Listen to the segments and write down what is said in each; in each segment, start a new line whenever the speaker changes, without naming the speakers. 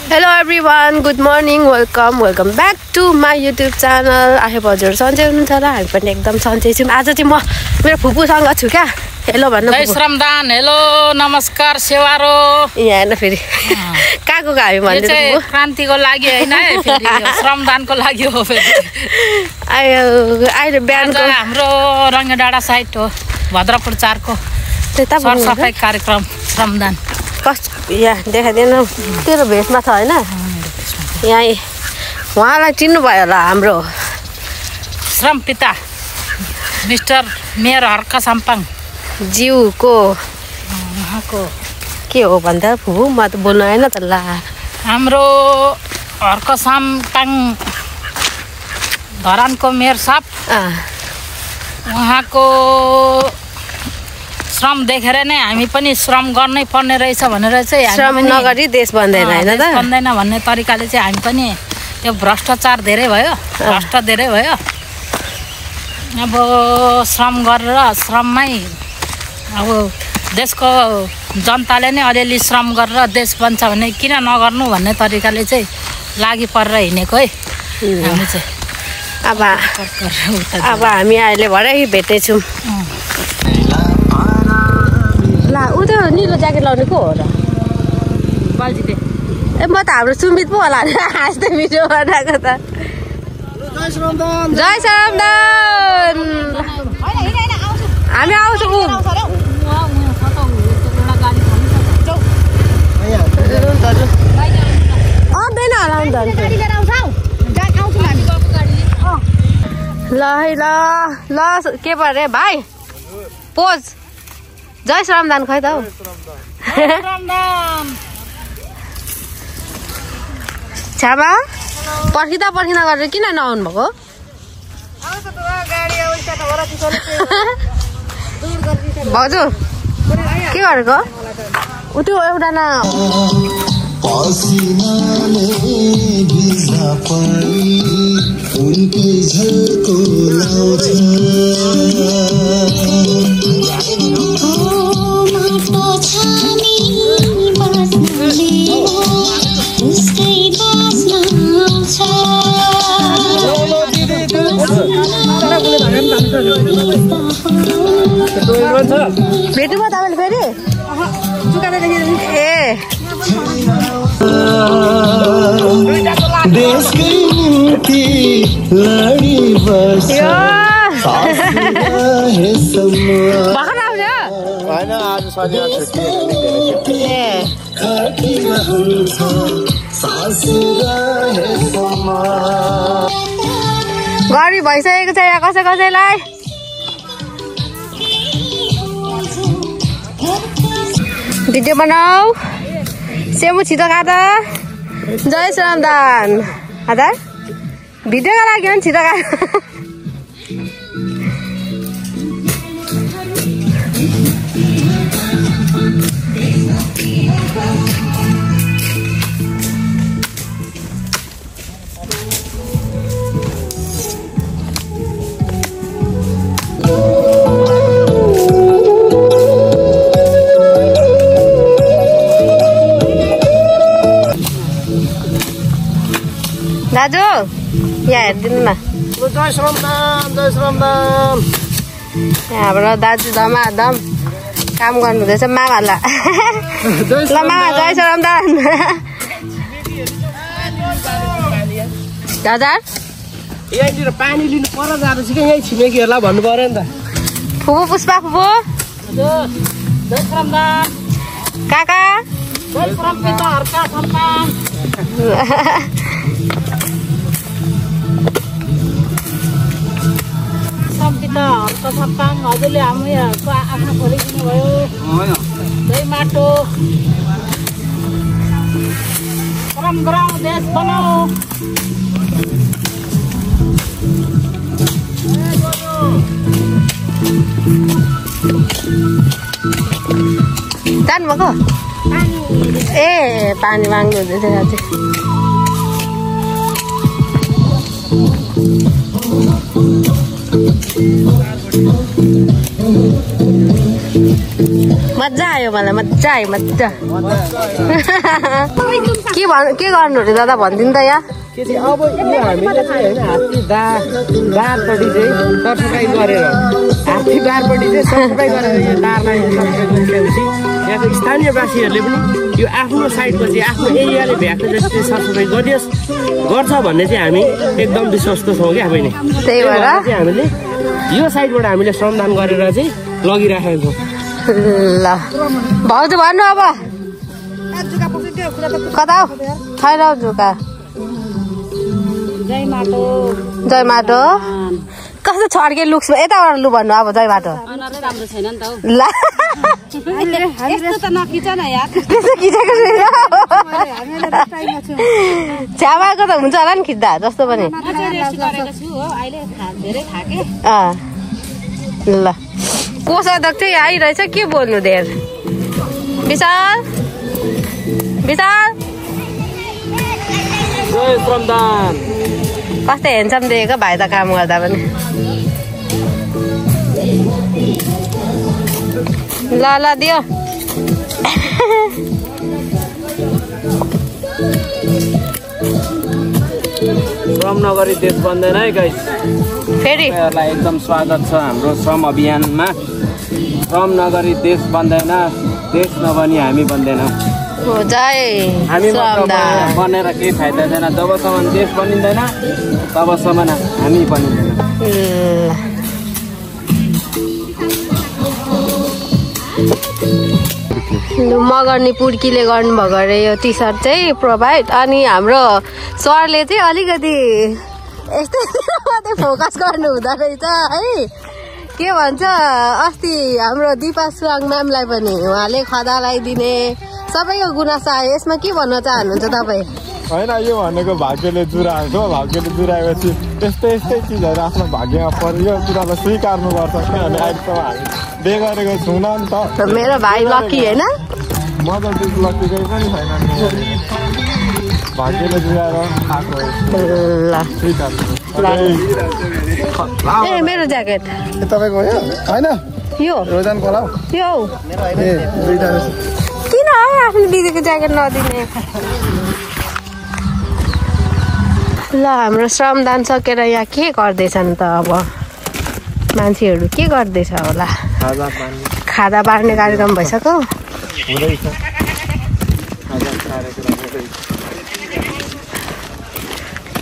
Hello everyone, good morning, welcome back to my YouTube channel. I hope हजुर सन्चै हुनुहुन्छ होला, हामी पनि एकदम सन्चै छौँ। आज चाहिँ म मेरो फुपूसँग छु क्या। हेलो भन्नु
जय श्रमदान, हेलो नमस्कार सेवारो।
यहाँ हेर्न फेरि काको हामी भन्दै
फुपू क्रान्तिको लागि हैन फेरि श्रमदानको लागि हो फेरि।
अहिले बिहानको
हाम्रो रङ्गडाँडा साइड हो, भद्रपुर 4 को सरसफाइ कार्यक्रम श्रमदान।
यहाँ देखाइदिएन तेरो भेषमा छ हैन? यहाँ उहाँलाई चिन्नु भयो होला, हाम्रो
श्रम पिता मिस्टर मेयर हर्क साम्पाङ
ज्यूको
उहाँको
के हो भन्दा फुपू म त बोल्नु आएन त ल।
हाम्रो हर्क साम्पाङ धरानको मेयर साहब उहाँको श्रम देखेर नै हामी पनि श्रम गर्नै पर्ने रहेछ भनेर चाहिँ
श्रम नगरी देश बन्दैन हैन त?
बन्दैन भन्ने तरिकाले चाहिँ हामी पनि त्यो भ्रष्टाचार धेरै भयो, भ्रष्ट धेरै भयो। अब श्रम गरेर श्रममै अब देशको जनताले नै अलिअलि श्रम गरेर देश बन्छ भने किन नगर्नु भन्ने तरिकाले चाहिँ लागि परेर हिँडेको है हामी चाहिँ।
अब हामी अहिले भरे भेट्दैछौँ। ला उ त्यो निलो ज्याकेट लाउने को हो र?
बाल्जीले
ए म त हाम्रो सुमित पो होला आज त भिडियो बनाएको त। जय श्रमदान हामी आउँछौँ। आउँदैन होला ल है ल के परे भाइ पोज जय श्रमदान खै त हौ। छ्यामा पर्खिँदा गरेर किन नआउनु भएको? भाउजू के गरेको? उ त्यो एउटा न भेट्नु भयो तपाईँले फेरि? ए
देशकै निम्ति लडी बस्छ
भर्खर आउँछ
हैन, आज शनिबार छुट्टी
गरी भइसकेको छ यहाँ कसैलाई। भिडियो बनाऊ सेमु छिटो काट। जय श्रमदान हजुर भिडियोको लागि हो नि, छिटो काट। दाजु यहाँ हेरिदिनु न।
जय श्रमदान, जय श्रमदान।
यहाँबाट दाजु धमाधम काम गर्नु हुँदैछ मामाला। ल मामा जय श्रमदान। दादा
यहीँनिर पानी लिनु पर जाँदैछ कि यहीँ छिमेकीहरूलाई भन्नु पर्यो नि त।
फुपू पुष्पा फुपू
जय श्रमदान
काका
जय श्रम पिता हर्क साम्पाङ। पिता हर्क साम्पाङ हजुरले हाम्रो आँखा खोलिदिनु भयो। जय माटो श्रम गरौँ देश बनाऊ।
जानुभएको? ए पानी माग्नु हुँदैछ दाजु। म मजा आयो मलाई मजा आयो मजा के गर्नु रे दादा भनिदिनु त यहाँ
अब यो हामीले चाहिँ होइन हात्ती दारपट्टि चाहिँ सरसफाइ गरेर हात्ती दारपट्टि चाहिँ सरसफाइ गरेर यो दारलाई सरसफाइ यहाँको स्थानीयवासीहरूले पनि यो आफ्नो साइडको चाहिँ आफ्नो एरियाले भ्याएको जति सरसफाइ गर्छ भन्ने चाहिँ हामी एकदम विश्वस्त छौँ क्या बहिनी
त्यही भएर
चाहिँ हामीले यो साइडबाट हामीले श्रमदान गरेर चाहिँ लगिराखेको छौँ
ल भाउजू भन्नु अब कता हो छैन जुका
जय माटो
जय माटो कस्तो छड्के लुक्स यताबाट लु भन्नु अब जय माटो
अनुहारै राम्रो छैन नि त हौ
ल
यस्तो त नखिच न यार
त्यस्तो खिचेको छ्यामाको त हुन्छ होला नि खिच्दा जस्तो पनि ल कोषाध्यक्ष चाहिँ आइरहेछ के बोल्नु धेर विशाल विशाल
जय श्रमदान
कस्तो हेन्सम देखेको भाइ त काम गर्दा पनि ल ल दियो
श्रम नगरी देश बन्दैन है गाइस
फेरि
तपाईँहरूलाई एकदम स्वागत छ हाम्रो श्रम अभियानमा श्रम नगरी देश बन्दैन देश नबनी हामी बन्दैनौँ
जय
हामी बनेर केही फाइदा छैन जबसम्म देश बनिँदैन तबसम्म हामी बनिँदैन
मगर्नी पुर्कीले गर्नुभएको अरे यो टी सर्ट चाहिँ प्रोभाइड अनि हाम्रो सरले चाहिँ अलिकति यस्तै मात्रै फोकस गर्नु हुँदो रहेछ है के भन्छ अस्ति हाम्रो दिपा सुवाङ म्यामलाई पनि उहाँले खदा लगाइदिने सबैको गुनासो आयो यसमा के भन्न चाहनुहुन्छ तपाईँ
होइन यो भनेको भाग्यले जुराएको भाग्यले जुराएपछि यस्तै चिजहरू आफ्नो भाग्यमा पर्यो यो कुरालाई स्वीकार्नुपर्छ किनभने अहिलेसम्म हामी बेगरेको छौँ नि त
मेरो भाइ लकी होइन
म त त्यस्तो लक्कीकै पनि छैन भाग्यले जुराएर आएको
ल
स्वीकार्नु
ए मेरो ज्याकेट
तपाईँको यो होइन
यो
रोजन खोला
यो
ए दुईटा
किन है आफ्नो दिदीको ज्याकेट नदिने ल हाम्रो श्रमदान सकेर यहाँ के गर्दैछन् त अब मान्छेहरू के गर्दैछ होला खाजा बाँड्ने कार्यक्रम भइसक्यो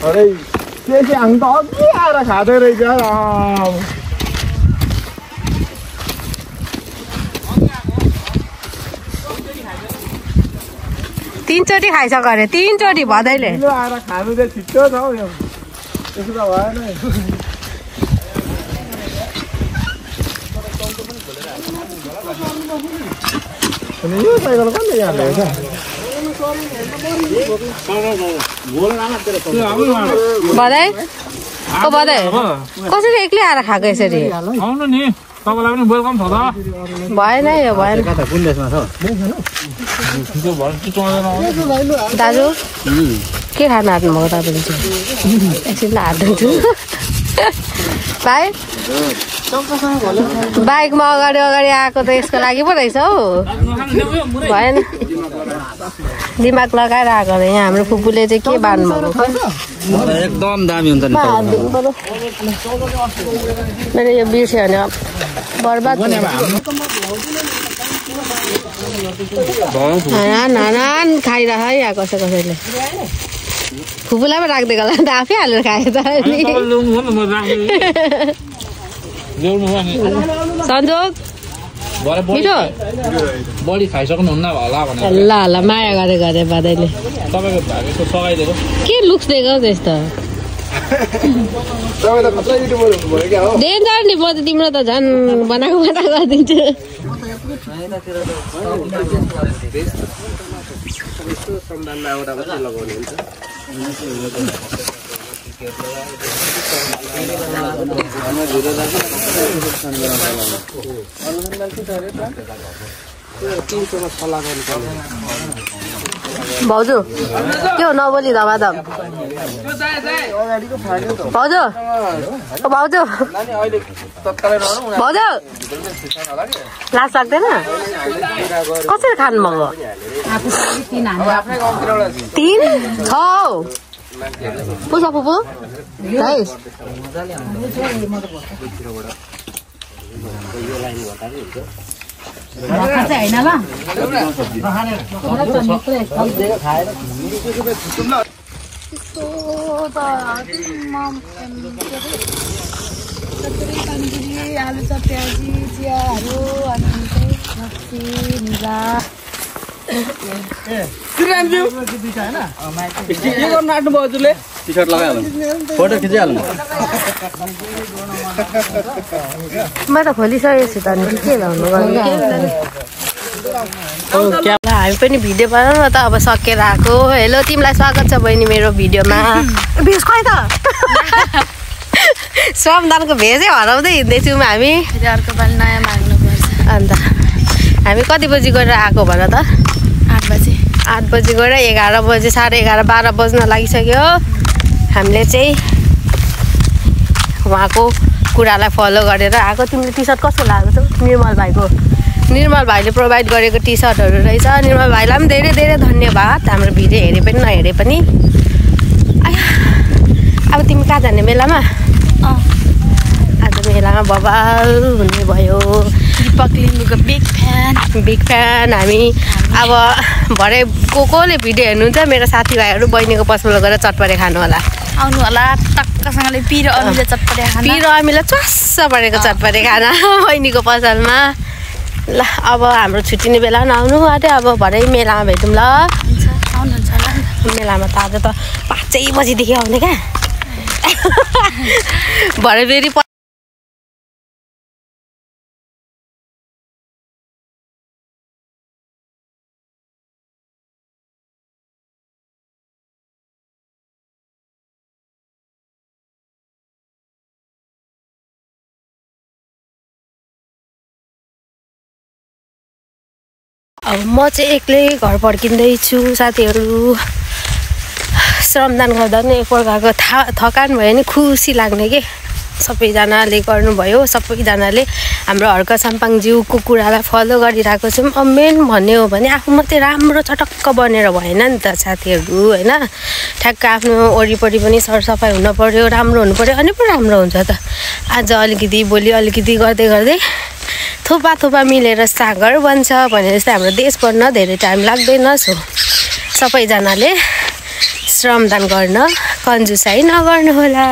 अरे के हामी त अघि आएर खाँदै रहेछ
3 चोटि खाइसक्यो अरे 3 चोटि भदैले
आएर खानु चाहिँ छिट्टो छ हौ यो त्यसो त भएन अनि यो साइकल कसले यहाँ ल्याएछ
भदै ओ भदै कसरी एक्लै आएर खाएको यसरी
आउनु नि तपाईलाई पनि वेलकम छ त
भएन यो भएन
कुन देशमा छ
दाजु के खान हाल्नुभयो तपाईँले चाहिँ एकछिन हात धुन्छु भाइ बाइकमा अगाडि आएको त यसको लागि पो रहेछ हौ भएन दिमाग लगाएर आएको अरे यहाँ हाम्रो फुपूले चाहिँ के बाँड्नुभएको
एकदम दामी हुन्छ नि
मेरो यो बिर्स्यो भने बर्बाद नानान खाइरह है यहाँ कसैले फुपूलाई पनि राखिदिएको होला नि त आफै हालेर खायो त सन्जोग मिठो
बढी खाइसक्नुहुन्न होला भनेर
ल ल माया गरे बादैले
तपाईँको भागेको सघाइदिएको
के लुक्स दिएको त्यस्तो डेन्जर नि म त तिम्रो त झन् बनाएको गरिदिन्छु
सल्लाह गर्नु
भाउजू के हो नबोली धमाधम भाउजू भाउजू भाउजू लाज लाग्दैन कसरी खानु मगो 3 6 पुसा पुपु गाइस आलु चप प्याजी चियाहरू अनि
टी-सर्ट लगाइहाल्नु फोटो खिचिहाल्नु
म त खोलिसकेको छु त अनि के लाउनु हामी पनि भिडियो बनाउनु न त अब सकेर आएको हेलो तिमीलाई स्वागत छ बहिनी मेरो भिडियोमा भेज खै त श्रमदानको भेजै हराउँदै हिँड्दैछौँ हामी
अर्को पालि नयाँ माग्नुपर्छ
अन्त हामी कति बजी गएर आएको भन त
8 बजे
8 बजी गएर 11 बजे 11:30 12 बज्न लागिसक्यो हामीले चाहिँ उहाँको कुरालाई फलो गरेर आएको तिमीले टी सर्ट कस्तो लाग्यो त निर्मल भाइले प्रोभाइड गरेको टी सर्टहरू रहेछ निर्मल भाइलाई पनि धेरै धेरै धन्यवाद हाम्रो भिडियो हेरे पनि नहेरे पनि अब तिमी कहाँ जाने मेलामा आज मेलामा बबाल हुने भयो
दीपक लिम्बूको बिग फ्यान
हामी अब भरे कोले भिडियो हेर्नुहुन्छ मेरो साथीभाइहरू बहिनीको पसलमा गएर चटपटे खानु होला
आउनु होला टक्कसँगले पिरो अमिलो चटपटे खाना
पिरो अमिलो चस्स परेको चटपटे खाना बहिनीको पसलमा ल अब हाम्रो छुट्टिने बेला पनि आउनु आँट्यो अब भरे मेलामा भेटौँ ल
आउनुहुन्छ होला
मेलामा त आज त 5 बजीदेखि आउने क्या भरे फेरि अब म चाहिँ एक्लै घर फर्किँदैछु साथीहरू श्रमदान गर्दा नि एक प्रकारको थकान भयो नि खुसी लाग्ने के सबैजनाले गर्नुभयो सबैजनाले हाम्रो हर्क साम्पाङज्यूको कुरालाई फलो गरिरहेको छौँ अब मेन भन्ने हो भने आफू मात्रै राम्रो चटक्क बनेर भएन नि त साथीहरू होइन ठ्याक्क आफ्नो वरिपरि पनि सरसफाइ हुनु पर्यो राम्रो हुनु पर्यो अनि पो राम्रो हुन्छ त आज अलिकति भोलि अलिकति गर्दै गर्दै थोपा मिलेर सागर बन्छ भने जस्तै हाम्रो देश बन्न धेरै टाइम लाग्दैन सो सबैजनाले श्रमदान गर्न कन्जुसाइ नगर्नु होला।